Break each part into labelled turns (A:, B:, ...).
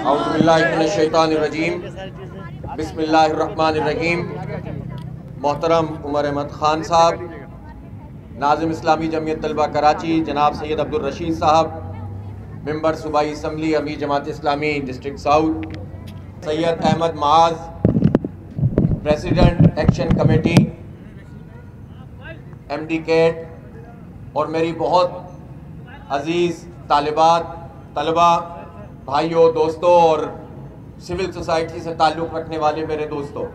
A: اعوذ باللہ من الشیطان الرجیم بسم اللہ الرحمن الرحیم۔ محترم عمر احمد خان صاحب، ناظم اسلامی جمعیت طلبہ کراچی جناب سید عبدالرشید صاحب، ممبر صوبائی اسمبلی امیر Jamaat Islami district south, Syed Ahmed Muaz president action committee MDCAT, اور میری بہت عزیز طالبات، طلبہ، بھائیوں، دوستوں اور سول سوسائٹی سے تعلق رکھنے والے میرے دوستوں،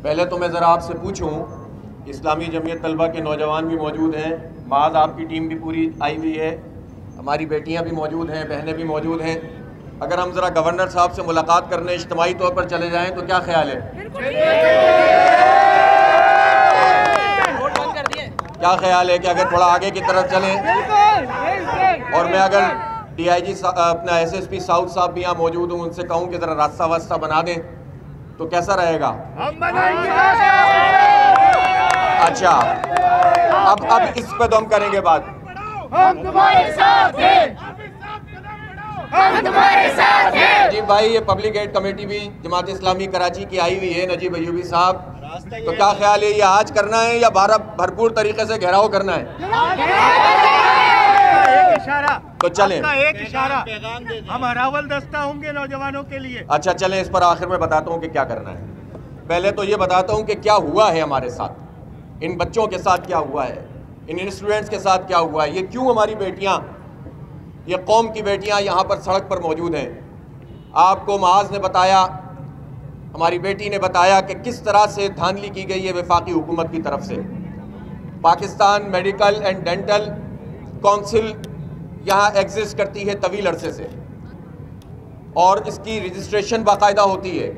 A: پہلے تو میں ذرا آپ سے پوچھوں، اسلامی جمعیت طلبہ کے نوجوان بھی موجود ہیں، معاذ آپ کی ٹیم بھی پوری آئی ہوئی ہے، ہماری بیٹیاں بھی موجود ہیں، بہنیں بھی موجود ہیں، اگر ہم ذرا گورنر صاحب سے ملاقات کرنے اجتماعی طور پر چلے جائیں تو کیا خیال ہے؟ کیا خیال ہے کہ اگر تھوڑا آگے کی طرف چلیں اور میں اگر ڈی آئی جی اپنا ایس ایس پی ساؤتھ صاحب بھی یہاں موجود ہوں، ان سے کہوں کہ ذرا راستہ واسطہ بنا دیں تو کیسا رہے گا؟ اچھا، اب اس پہ تو ہم کریں گے بات۔ جی بھائی، یہ پبلک ایڈ کمیٹی بھی جماعت اسلامی کراچی کی آئی ہوئی ہے، نجیب ایوبی صاحب، تو کیا خیال ہے یہ آج کرنا ہے یا بھرپور طریقے سے گھیراؤ کرنا ہے؟ تو چلیں،
B: ایک اشارہ ہم ہراول دستہ ہوں گے نوجوانوں کے لیے۔
A: اچھا چلیں، اس پر آخر میں بتاتا ہوں کہ کیا کرنا ہے۔ پہلے تو یہ بتاتا ہوں کہ کیا ہوا ہے ہمارے ساتھ، ان بچوں کے ساتھ کیا ہوا ہے، ان اسٹوڈنٹس کے ساتھ کیا ہوا ہے، یہ کیوں ہماری بیٹیاں، یہ قوم کی بیٹیاں یہاں پر سڑک پر موجود ہیں۔ آپ کو معاذ نے بتایا، ہماری بیٹی نے بتایا کہ کس طرح سے دھاندلی کی گئی ہے وفاقی حکومت کی طرف سے۔ Pakistan medical and dental council یہاں ایگزسٹ کرتی ہے طویل عرصے سے، اور اس کی رجسٹریشن باقاعدہ ہوتی ہے،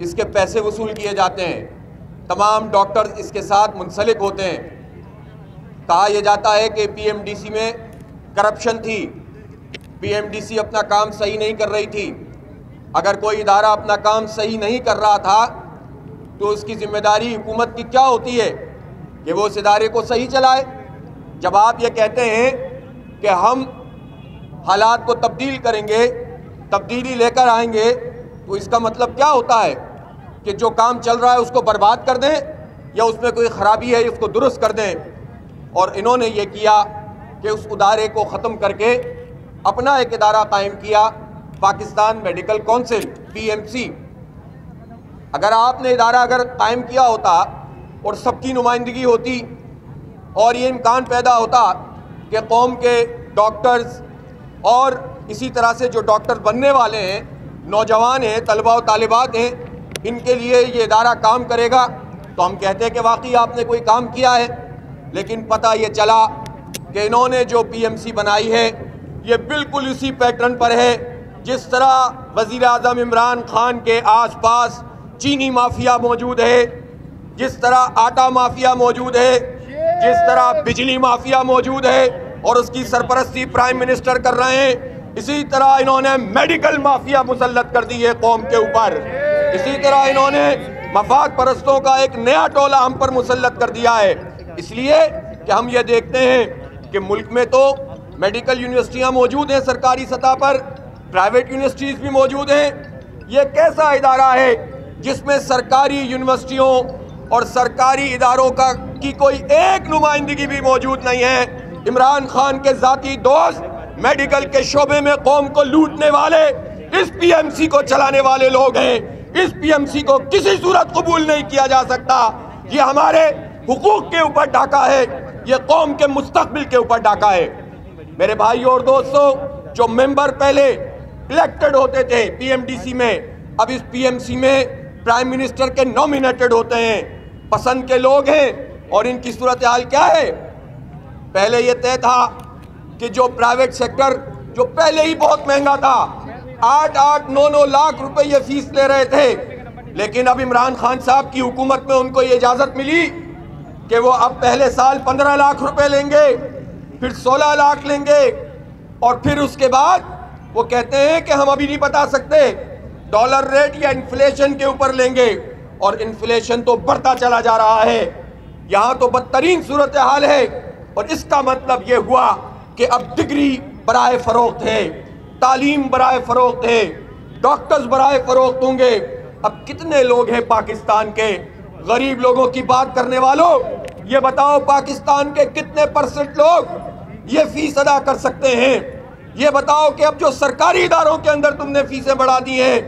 A: اس کے پیسے وصول کیے جاتے ہیں، تمام ڈاکٹرز اس کے ساتھ منسلک ہوتے ہیں۔ کہا یہ جاتا ہے کہ پی ایم ڈی سی میں کرپشن تھی، پی ایم ڈی سی اپنا کام صحیح نہیں کر رہی تھی۔ اگر کوئی ادارہ اپنا کام صحیح نہیں کر رہا تھا تو اس کی ذمہ داری حکومت کی کیا ہوتی ہے کہ وہ اس ادارے کو صحیح چلائے۔ جب آپ یہ کہتے ہیں کہ ہم حالات کو تبدیل کریں گے، تبدیلی لے کر آئیں گے، تو اس کا مطلب کیا ہوتا ہے کہ جو کام چل رہا ہے اس کو برباد کر دیں یا اس میں کوئی خرابی ہے اس کو درست کر دیں۔ اور انہوں نے یہ کیا کہ اس ادارے کو ختم کر کے اپنا ایک ادارہ قائم کیا، Pakistan medical council P M C. اگر آپ نے ادارہ قائم کیا ہوتا اور سب کی نمائندگی ہوتی اور یہ امکان پیدا ہوتا کہ قوم کے ڈاکٹرز اور اسی طرح سے جو ڈاکٹر بننے والے ہیں، نوجوان ہیں، طلبہ و طالبات ہیں، ان کے لیے یہ ادارہ کام کرے گا تو ہم کہتے ہیں کہ واقعی آپ نے کوئی کام کیا ہے۔ لیکن پتہ یہ چلا کہ انہوں نے جو پی ایم سی بنائی ہے یہ بالکل اسی پیٹرن پر ہے جس طرح وزیر اعظم عمران خان کے آس پاس چینی مافیا موجود ہے، جس طرح آٹا مافیا موجود ہے، جس طرح بجلی مافیا موجود ہے اور اس کی سرپرستی پرائم منسٹر کر رہے ہیں، اسی طرح انہوں نے میڈیکل مافیا مسلط کر دی ہے قوم کے اوپر۔ اسی طرح انہوں نے مفاد پرستوں کا ایک نیا ٹولہ ہم پر مسلط کر دیا ہے، اس لیے کہ ہم یہ دیکھتے ہیں کہ ملک میں تو میڈیکل یونیورسٹیاں موجود ہیں سرکاری سطح پر، پرائیویٹ یونیورسٹیز بھی موجود ہیں۔ یہ کیسا ادارہ ہے جس میں سرکاری یونیورسٹیوں اور سرکاری اداروں کی کوئی ایک نمائندگی بھی موجود نہیں ہے؟ عمران خان کے ذاتی دوست، میڈیکل کے شعبے میں قوم کو لوٹنے والے، اس پی ایم سی کو چلانے والے لوگ ہیں۔ اس پی ایم سی کو کسی صورت قبول نہیں کیا جا سکتا۔ یہ ہمارے حقوق کے اوپر ڈاکہ ہے، یہ قوم کے مستقبل کے اوپر ڈاکہ ہے۔ میرے بھائیوں اور دوستوں، جو ممبر پہلے الیکٹڈ ہوتے تھے پی ایم ڈی سی میں، اب اس پی ایم سی میں پرائم منسٹر کے نومینیٹڈ ہوتے ہیں، پسند کے لوگ ہیں۔ اور ان کی صورتحال کیا ہے؟ پہلے یہ طے تھا کہ جو پرائیویٹ سیکٹر جو پہلے ہی بہت مہنگا تھا، 8-9 لاکھ روپے یہ فیس لے رہے تھے، لیکن اب عمران خان صاحب کی حکومت میں ان کو یہ اجازت ملی کہ وہ اب پہلے سال 15 لاکھ روپے لیں گے، پھر 16 لاکھ لیں گے، اور پھر اس کے بعد وہ کہتے ہیں کہ ہم ابھی نہیں بتا سکتے، ڈالر ریٹ یا انفلیشن کے اوپر لیں گے، اور انفلیشن تو بڑھتا چلا جا رہا ہے۔ یہاں تو بدترین صورتحال ہے، اور اس کا مطلب یہ ہوا کہ اب ڈگری برائے فروخت ہے، تعلیم برائے فروخت ہے، ڈاکٹرز برائے فروخت ہوں گے۔ اب کتنے لوگ ہیں پاکستان کے غریب لوگوں کی بات کرنے والوں، یہ بتاؤ پاکستان کے کتنے پرسنٹ لوگ یہ فیس ادا کر سکتے ہیں؟ یہ بتاؤ کہ اب جو سرکاری اداروں کے اندر تم نے فیسیں بڑھا دی ہیں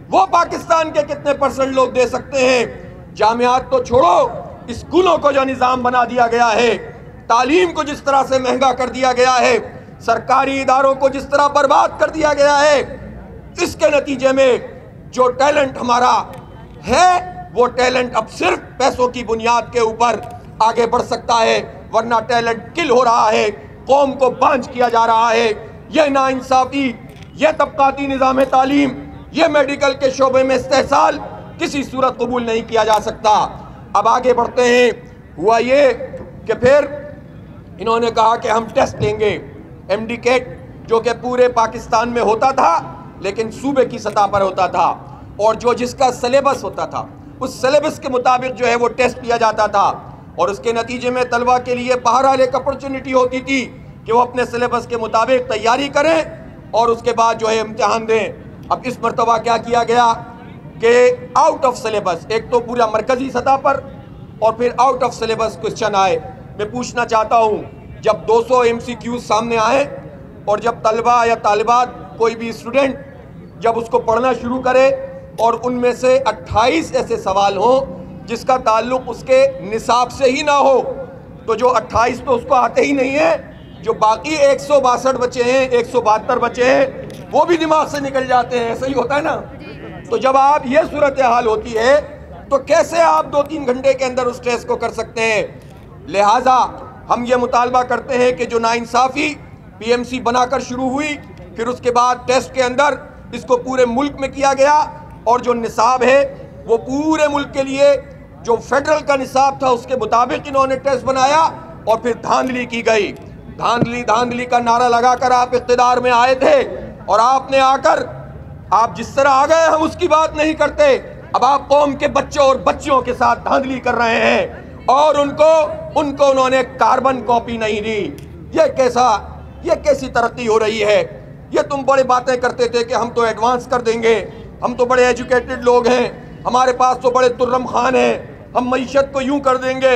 A: وہ پاکستان کے کتنے پرسنٹ لوگ دے سکتے ہیں؟ جامعات تو چھوڑو، اسکولوں کو جو نظام بنا دیا گیا ہے، تعلیم کو جس طرح سے مہنگا کر دیا گیا ہے، سرکاری اداروں کو جس طرح برباد کر دیا گیا ہے، اس کے نتیجے میں جو ٹیلنٹ ہمارا ہے وہ ٹیلنٹ اب صرف پیسوں کی بنیاد کے اوپر آگے بڑھ سکتا ہے، ورنہ ٹیلنٹ کل ہو رہا ہے، قوم کو بانجھ کیا جا رہا ہے۔ یہ ناانصافی، یہ طبقاتی نظام تعلیم، یہ میڈیکل کے شعبے میں استحصال کسی صورت قبول نہیں کیا جا سکتا۔ اب آگے بڑھتے ہیں، ہوا یہ کہ پھر انہوں نے کہا کہ ہم ٹیسٹ لیں گے، ایم ڈی کیٹ جو کہ پورے پاکستان میں ہوتا تھا لیکن صوبے کی سطح پر ہوتا تھا، اور جس کا سلیبس ہوتا تھا اس سلیبس کے مطابق جو ہے وہ ٹیسٹ لیا جاتا تھا، اور اس کے نتیجے میں طلبہ کے لیے بہرحال ایک اپرچونٹی ہوتی تھی کہ وہ اپنے سلیبس کے مطابق تیاری کریں اور اس کے بعد جو ہے امتحان دیں۔ اب اس مرتبہ کیا کیا گیا کہ آؤٹ آف سلیبس، ایک تو پورا مرکزی سطح پر اور پھر آؤٹ آف سلیبس کوسچن آئے۔ میں پوچھنا چاہتا ہوں، جب 200 ایم سی کیوز سامنے آئے اور جب طلبہ یا طالبات کوئی بھی اسٹوڈنٹ جب اس کو پڑھنا شروع کرے اور ان میں سے 28 ایسے سوال ہوں جس کا تعلق اس کے نصاب سے ہی نہ ہو، تو جو 28 تو اس کو آتے ہی نہیں ہیں، جو باقی 162 بچے ہیں، 172 بچے ہیں، وہ بھی دماغ سے نکل جاتے ہیں۔ ایسا ہی ہوتا ہے نا؟ تو جب آپ یہ صورتحال ہوتی ہے تو کیسے آپ 2-3 گھنٹے کے اندر اس ٹیسٹ کو کر سکتے ہیں؟ لہٰذا ہم یہ مطالبہ کرتے ہیں کہ جو ناانصافی پی ایم سی بنا کر شروع ہوئی، پھر اس کے بعد ٹیسٹ کے اندر اس کو پورے ملک میں کیا گیا، اور جو نصاب ہے وہ پورے ملک کے لیے جو فیڈرل کا نصاب تھا اس کے مطابق انہوں نے ٹیسٹ بنایا، اور پھر دھاندلی کی گئی۔ دھاندلی کا نعرہ لگا کر آپ اقتدار میں آئے تھے، اور آپ نے آ کر آپ جس طرح آ گئے ہم اس کی بات نہیں کرتے، اب آپ قوم کے بچوں اور بچیوں کے ساتھ دھاندلی کر رہے ہیں، اور ان کو انہوں نے کاربن کاپی نہیں دی۔ یہ کیسی ترقی ہو رہی ہے؟ یہ تم بڑے باتیں کرتے تھے کہ ہم تو ایڈوانس کر دیں گے، ہم تو بڑے ایجوکیٹڈ لوگ ہیں، ہمارے پاس تو بڑے ترم خان ہیں، ہم معیشت کو یوں کر دیں گے،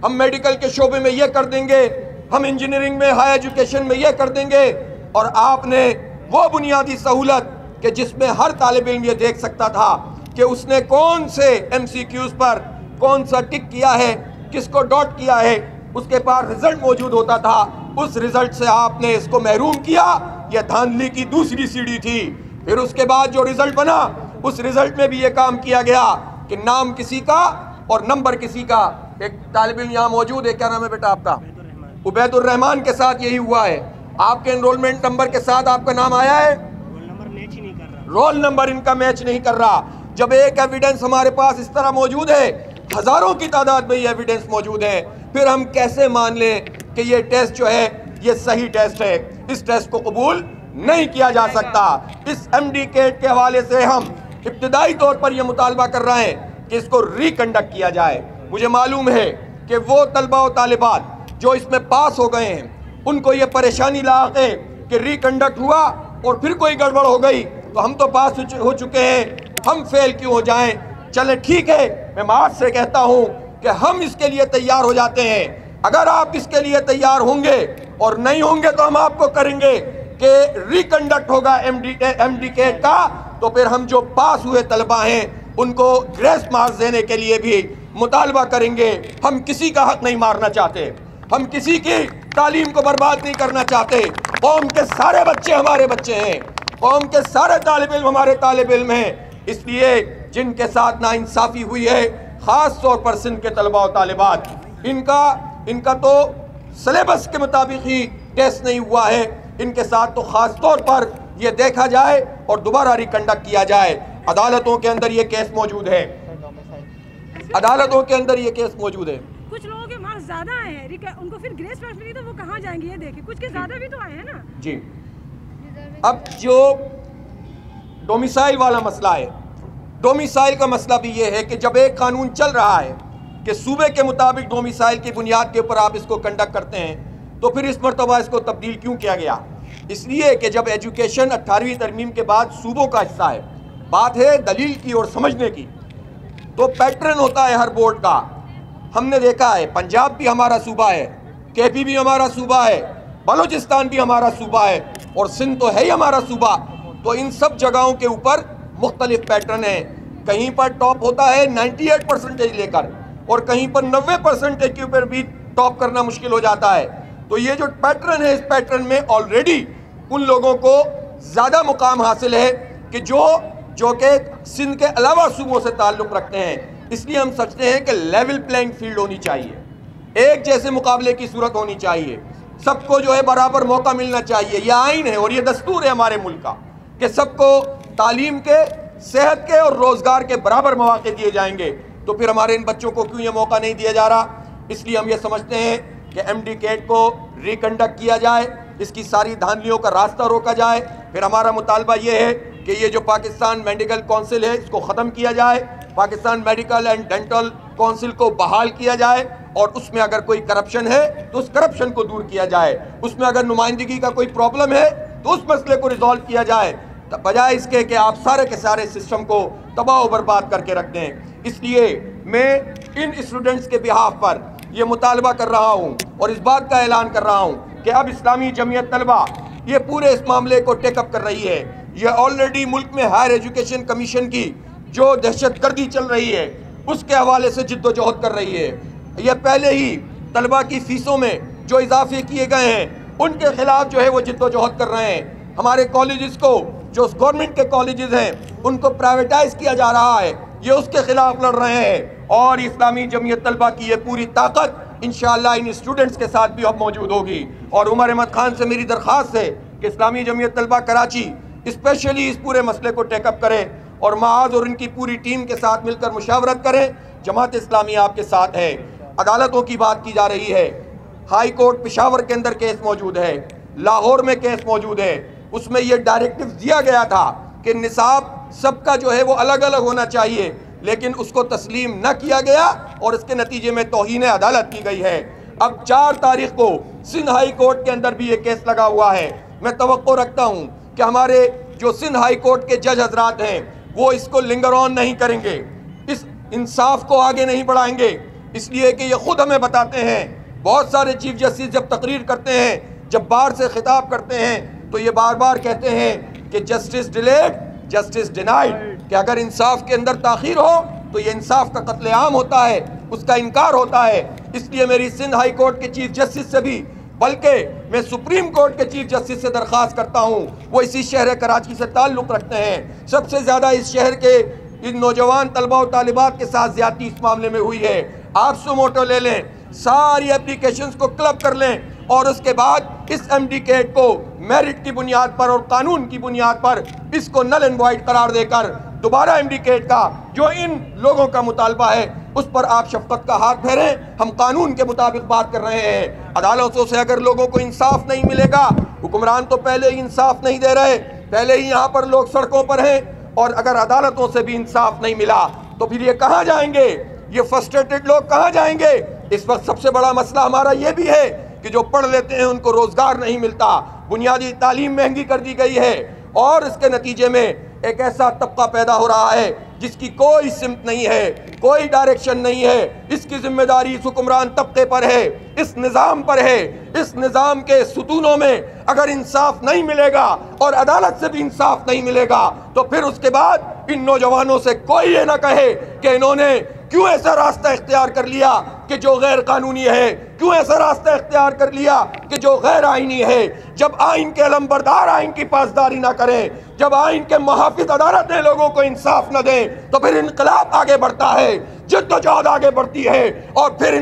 A: ہم میڈیکل کے شعبے میں یہ کر دیں گے، ہم انجینئرنگ میں، ہائی ایجوکیشن میں یہ کر دیں گے، اور آپ نے وہ بنیادی سہولت کہ جس میں ہر طالب علم یہ دیکھ سکتا تھا کہ اس نے کون سے ایم سی کیوز پر کون سا ٹک کیا ہے، کس کو ڈاٹ کیا ہے، اس کے پاس رزلٹ موجود ہوتا تھا، اس رزلٹ سے آپ نے اس کو محروم کیا۔ یہ دھاندلی کی دوسری سیڑھی تھی۔ پھر اس کے بعد جو رزلٹ بنا، اس رزلٹ میں بھی یہ کام کیا گیا کہ نام کسی کا اور نمبر کسی کا۔ ایک طالب علم یہاں موجود ہے، کیا نام ہے بیٹا آپ کا؟ عبید الرحمان کے ساتھ یہی ہوا ہے، آپ کے انرولمنٹ نمبر کے ساتھ آپ کا نام آیا ہے، رول نمبر ان کا میچ نہیں کر رہا۔ جب ایک ایویڈنس ہمارے پاس اس طرح موجود ہے، ہزاروں کی تعداد میں یہ ایویڈنس موجود ہے، پھر ہم کیسے مان لیں کہ یہ ٹیسٹ جو ہے یہ صحیح ٹیسٹ ہے؟ اس ٹیسٹ کو قبول نہیں کیا جا سکتا۔ اس ایم ڈی کیٹ کے حوالے سے ہم ابتدائی طور پر یہ مطالبہ کر رہے ہیں کہ اس کو ریکنڈکٹ کیا جائے۔ مجھے معلوم ہے کہ وہ طلبہ و طالبات جو اس میں پاس ہو گئے ہیں ان کو یہ پریشانی لاحق ہے کہ ریکنڈکٹ ہوا اور پھر کوئی گڑبڑ ہو گئی تو ہم تو پاس ہو چکے ہیں، ہم فیل کیوں ہو جائیں؟ چلیں ٹھیک ہے، میں معاذ سے کہتا ہوں کہ ہم اس کے لیے تیار ہو جاتے ہیں۔ اگر آپ اس کے لیے تیار ہوں گے اور نہیں ہوں گے تو ہم آپ کو کریں گے کہ ریکنڈکٹ ہوگا ایم ڈی کیٹ کا، تو پھر ہم جو پاس ہوئے طلبہ ہیں ان کو گریس مارکس دینے کے لیے بھی مطالبہ کریں گے۔ ہم کسی کا حق نہیں مارنا چاہتے، ہم کسی کی تعلیم کو برباد نہیں کرنا چاہتے۔ قوم کے سارے بچے ہمارے بچے ہیں، قوم کے سارے طالب علم ہمارے طالب علم ہیں۔ اس لیے جن کے ساتھ ناانصافی ہوئی ہے، خاص طور پر سندھ کے طلبہ و طالبات، ان کا تو سلیبس کے مطابق ہی ٹیسٹ نہیں ہوا ہے، ان کے ساتھ تو خاص طور پر یہ دیکھا جائے اور دوبارہ ریکنڈکٹ کیا جائے۔ عدالتوں کے اندر یہ کیس موجود ہے، عدالتوں کے اندر یہ کیس موجود ہے۔
C: کچھ لوگوں کے مارکس زیادہ آئے ہیں، ان کو پھر گریس مارکس ملی تو وہ کہاں جائیں گے؟ یہ دیکھیں کچھ کے زیادہ بھی تو آئے ہیں نا
A: جی۔ اب جو ڈومیسائل والا مسئلہ ہے، ڈومیسائل کا مسئلہ بھی یہ ہے کہ جب ایک قانون چل رہا ہے کہ صوبے کے مطابق ڈومیسائل کی بنیاد کے اوپر آپ اس کو کنڈکٹ کرتے ہیں، تو پھر اس مرتبہ اس کو تبدیل کیوں کیا گیا؟ اس لیے کہ جب ایجوکیشن 18ویں ترمیم کے بعد صوبوں کا حصہ ہے، بات ہے دلیل کی اور سمجھنے کی، تو پیٹرن ہوتا ہے ہر بورڈ کا. ہم نے دیکھا ہے پنجاب بھی ہمارا صوبہ ہے، کے پی بھی ہمارا صوبہ ہے، بلوچستان بھی ہمارا صوبہ ہے، اور سندھ تو ہے ہی ہمارا صوبہ. تو ان سب جگہوں کے اوپر مختلف پیٹرن ہیں. کہیں پر ٹاپ ہوتا ہے 98% لے کر، اور کہیں پر 90% کے اوپر بھی ٹاپ کرنا مشکل ہو جاتا ہے. تو یہ جو پیٹرن ہے، اس پیٹرن میں آلریڈی ان لوگوں کو زیادہ مقام حاصل ہے کہ جو کہ سندھ کے علاوہ صوبوں سے تعلق رکھتے ہیں. اس لیے ہم سمجھتے ہیں کہ لیول پلینگ فیلڈ ہونی چاہیے، ایک جیسے مقابلے کی صورت ہونی چاہیے، سب کو جو ہے برابر موقع ملنا چاہیے. یہ آئین ہے اور یہ دستور ہے ہمارے ملک کا کہ سب کو تعلیم کے، صحت کے اور روزگار کے برابر مواقع دیے جائیں گے. تو پھر ہمارے ان بچوں کو کیوں یہ موقع نہیں دیا جا رہا؟ اس لیے ہم یہ سمجھتے ہیں کہ ایم ڈی کیٹ کو ریکنڈکٹ کیا جائے، اس کی ساری دھاندلیوں کا راستہ روکا جائے. پھر ہمارا مطالبہ یہ ہے کہ یہ جو پاکستان میڈیکل کونسل ہے اس کو ختم کیا جائے، Pakistan medical and dental council کو بحال کیا جائے، اور اس میں اگر کوئی کرپشن ہے تو اس کرپشن کو دور کیا جائے، اس میں اگر نمائندگی کا کوئی پرابلم ہے تو اس مسئلے کو ریزالو کیا جائے، بجائے اس کے کہ آپ سارے کے سارے سسٹم کو تباہ و برباد کر کے رکھ دیں. اس لیے میں ان اسٹوڈنٹس کے بہاف پر یہ مطالبہ کر رہا ہوں اور اس بات کا اعلان کر رہا ہوں کہ اب اسلامی جمعیت طلبہ یہ پورے اس معاملے کو ٹیک اپ کر رہی ہے. یہ آلریڈی ملک میں ہائر ایجوکیشن کمیشن کی جو دہشت گردی چل رہی ہے اس کے حوالے سے جد و جہد کر رہی ہے. یہ پہلے ہی طلبہ کی فیسوں میں جو اضافے کیے گئے ہیں ان کے خلاف جو ہے وہ جد و جہد کر رہے ہیں. ہمارے کالجز کو، جو گورنمنٹ کے کالجز ہیں ان کو پرائیویٹائز کیا جا رہا ہے، یہ اس کے خلاف لڑ رہے ہیں. اور اسلامی جمعیت طلبہ کی یہ پوری طاقت انشاءاللہ ان اسٹوڈنٹس کے ساتھ بھی اب موجود ہوگی. اور عمر احمد خان سے میری درخواست ہے کہ اسلامی جمعیت طلبہ کراچی اسپیشلی اس پورے مسئلے کو ٹیک اپ کرے اور معاذ اور ان کی پوری ٹیم کے ساتھ مل کر مشاورت کریں. جماعت اسلامی آپ کے ساتھ ہے. عدالتوں کی بات کی جا رہی ہے، ہائی کورٹ پشاور کے اندر کیس موجود ہے، لاہور میں کیس موجود ہے. اس میں یہ ڈائریکٹیو دیا گیا تھا کہ نصاب سب کا جو ہے وہ الگ الگ ہونا چاہیے، لیکن اس کو تسلیم نہ کیا گیا اور اس کے نتیجے میں توہین عدالت کی گئی ہے. اب 4 تاریخ کو سندھ ہائی کورٹ کے اندر بھی یہ کیس لگا ہوا ہے. میں توقع رکھتا ہوں کہ ہمارے جو سندھ ہائی کورٹ کے جج حضرات ہیں وہ اس کو لنگر آن نہیں کریں گے، اس انصاف کو آگے نہیں بڑھائیں گے، اس لیے کہ یہ خود ہمیں بتاتے ہیں. بہت سارے چیف جسٹس جب تقریر کرتے ہیں، جب بار سے خطاب کرتے ہیں تو یہ بار بار کہتے ہیں کہ جسٹس ڈیلیڈ جسٹس ڈینائیڈ، کہ اگر انصاف کے اندر تاخیر ہو تو یہ انصاف کا قتل عام ہوتا ہے، اس کا انکار ہوتا ہے. اس لیے میری سندھ ہائی کورٹ کے چیف جسٹس سے بھی، بلکہ میں سپریم کورٹ کے چیف جسٹس سے درخواست کرتا ہوں، وہ اسی شہر کراچی سے تعلق رکھتے ہیں. سب سے زیادہ اس شہر کے ان نوجوان طلبہ و طالبات کے ساتھ زیادتی اس معاملے میں ہوئی ہے. آپ سو موٹو لے لیں، ساری اپلیکیشنز کو کلب کر لیں اور اس کے بعد اس ایم ڈی کیٹ کو میرٹ کی بنیاد پر اور قانون کی بنیاد پر اس کو نل اینڈ وائڈ قرار دے کر دوبارہ ایم ڈی کیٹ کا جو ان لوگوں کا مطالبہ ہے اس پر آپ شفقت کا ہاتھ پھیریں. ہم قانون کے مطابق بات کر رہے ہیں. عدالتوں سے اگر لوگوں کو انصاف نہیں ملے گا، حکمران تو پہلے ہی انصاف نہیں دے رہے، پہلے ہی یہاں پر لوگ سڑکوں پر ہیں، اور اگر عدالتوں سے بھی انصاف نہیں ملا تو پھر یہ کہاں جائیں گے؟ یہ فرسٹریٹڈ لوگ کہاں جائیں گے؟ اس وقت سب سے بڑا مسئلہ ہمارا یہ بھی ہے کہ جو پڑھ لیتے ہیں ان کو روزگار نہیں ملتا، بنیادی تعلیم مہنگی کر دی گئی ہے، اور اس کے نتیجے میں ایک ایسا طبقہ پیدا ہو رہا ہے جس کی کوئی سمت نہیں ہے، کوئی ڈائریکشن نہیں ہے. اس کی ذمہ داری اس حکمران طبقے پر ہے، اس نظام پر ہے. اس نظام کے ستونوں میں اگر انصاف نہیں ملے گا اور عدالت سے بھی انصاف نہیں ملے گا تو پھر اس کے بعد ان نوجوانوں سے کوئی یہ نہ کہے کہ انہوں نے کیوں ایسا راستہ اختیار کر لیا کہ جو غیر قانونی ہے، کیوں ایسا راستہ اختیار کر لیا کہ جو غیر آئینی ہے. جب آئین کے علمبردار آئین کی پاسداری نہ کریں، جب آئین کے محافظ عدالتیں لوگوں کو انصاف نہ دیں تو پھر انقلاب آگے بڑھتا ہے، جد و جہد آگے بڑھتی ہے، اور پھر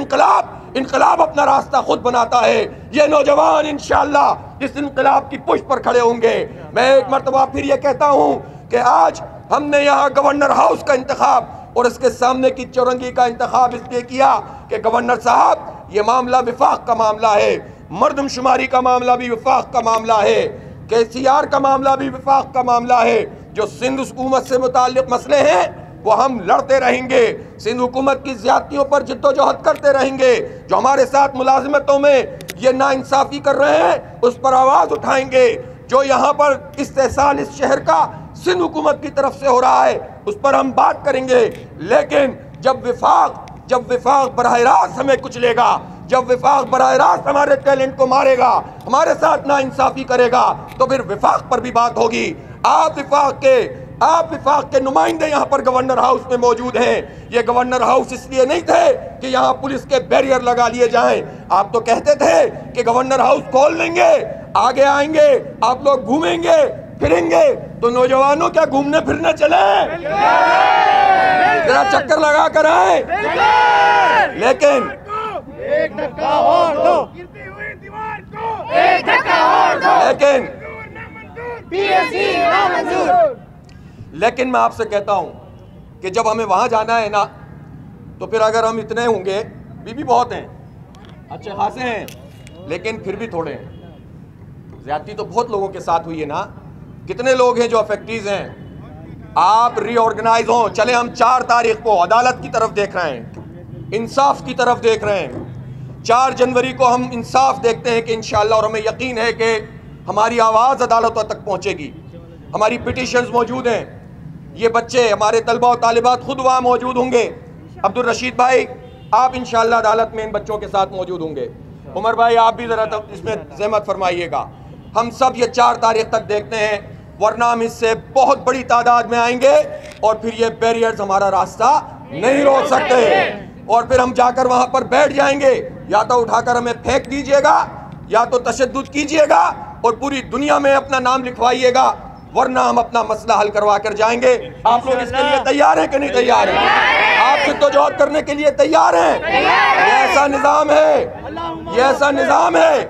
A: انقلاب اپنا راستہ خود بناتا ہے. یہ نوجوان انشاءاللہ اس انقلاب کی پشت پر کھڑے ہوں گے. میں ایک مرتبہ پھر یہ کہتا ہوں کہ آج ہم نے یہاں گورنر ہاؤس کا انتخاب اور اس کے سامنے کی چورنگی کا انتخاب اس لیے کیا کہ گورنر صاحب یہ معاملہ وفاق کا معاملہ ہے، مردم شماری کا معاملہ بھی وفاق کا معاملہ ہے، KCR کا معاملہ بھی وفاق کا معاملہ ہے. جو سندھ حکومت سے متعلق مسئلے ہیں وہ ہم لڑتے رہیں گے، سندھ حکومت کی زیادتیوں پر جد و جہد کرتے رہیں گے. جو ہمارے ساتھ ملازمتوں میں یہ ناانصافی کر رہے ہیں اس پر آواز اٹھائیں گے. جو یہاں پر استحصال اس شہر کا سندھ حکومت کی طرف سے ہو رہا ہے اس پر ہم بات کریں گے، لیکن جب وفاق براہ راست ہمیں کچلے گا، جب وفاق براہ راست ہمارے ٹیلنٹ کو مارے گا، ہمارے ساتھ ناانصافی کرے گا، تو پھر وفاق پر بھی بات ہوگی۔ آپ وفاق کے نمائندے یہاں پر گورنر ہاؤس میں موجود ہیں۔ یہ گورنر ہاؤس اس لیے نہیں تھے کہ یہاں پولیس کے بیریئر لگا لیے جائیں۔ آپ تو کہتے تھے کہ گورنر ہاؤس کھول لیں گے، آگے آئیں گے، آپ لوگ گھومیں گے پھریں گے، تو نوجوانوں کیا گھومنے پھرنے چلیں؟ ذرا چکر لگا کر آئیں۔ لیکن لیکن میں آپ سے کہتا ہوں کہ جب ہمیں وہاں جانا ہے نا، تو پھر اگر ہم اتنے ہوں گے، بھی بہت ہیں، اچھے خاصے ہیں، لیکن پھر بھی تھوڑے ہیں۔ زیادتی تو بہت لوگوں کے ساتھ ہوئی ہے نا۔ کتنے لوگ ہیں جو افیکٹیز ہیں؟ آپ ری آرگنائز ہوں۔ چلے ہم 4 تاریخ کو عدالت کی طرف دیکھ رہے ہیں، انصاف کی طرف دیکھ رہے ہیں۔ 4 جنوری کو ہم انصاف دیکھتے ہیں کہ انشاءاللہ، اور ہمیں یقین ہے کہ ہماری آواز عدالتوں تک پہنچے گی۔ ہماری پٹیشنز موجود ہیں، یہ بچے ہمارے طلبہ و طالبات خود وہاں موجود ہوں گے۔ عبدالرشید بھائی، آپ انشاءاللہ عدالت میں ان بچوں کے ساتھ موجود ہوں گے۔ عمر بھائی، آپ بھی ذرا اس میں زحمت فرمائیے گا۔ ہم سب یہ 4 تاریخ تک دیکھتے ہیں، ورنہ ہم اس سے بہت بڑی تعداد میں آئیں گے، اور پھر یہ بیریئرز ہمارا راستہ نہیں روک سکتے، اور پھر ہم جا کر وہاں پر بیٹھ جائیں گے۔ یا تو اٹھا کر ہمیں پھینک دیجئے گا، یا تو تشدد کیجئے گا اور پوری دنیا میں اپنا نام لکھوائیے گا، ورنہ ہم اپنا مسئلہ حل کروا کر جائیں گے۔ آپ لوگ اس کے لیے تیار ہیں کہ نہیں تیار ہیں؟ آپ جدوجہد کرنے کے لیے تیار ہیں؟ یہ ایسا نظام ہے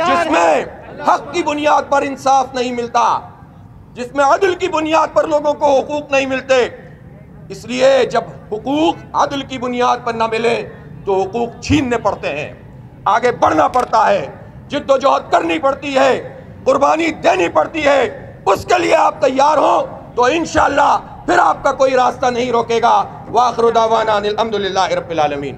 A: جس میں حق کی بنیاد پر انصاف نہیں ملتا، جس میں عدل کی بنیاد پر لوگوں کو حقوق نہیں ملتے۔ اس لیے جب حقوق عدل کی بنیاد پر نہ ملے تو حقوق چھیننے پڑتے ہیں، آگے بڑھنا پڑتا ہے، جدوجہد کرنی پڑتی ہے، قربانی دینی پڑتی ہے۔ اس کے لیے آپ تیار ہوں تو انشاءاللہ پھر آپ کا کوئی راستہ نہیں روکے گا۔ وآخر دعوانا الحمدللہ رب العالمین۔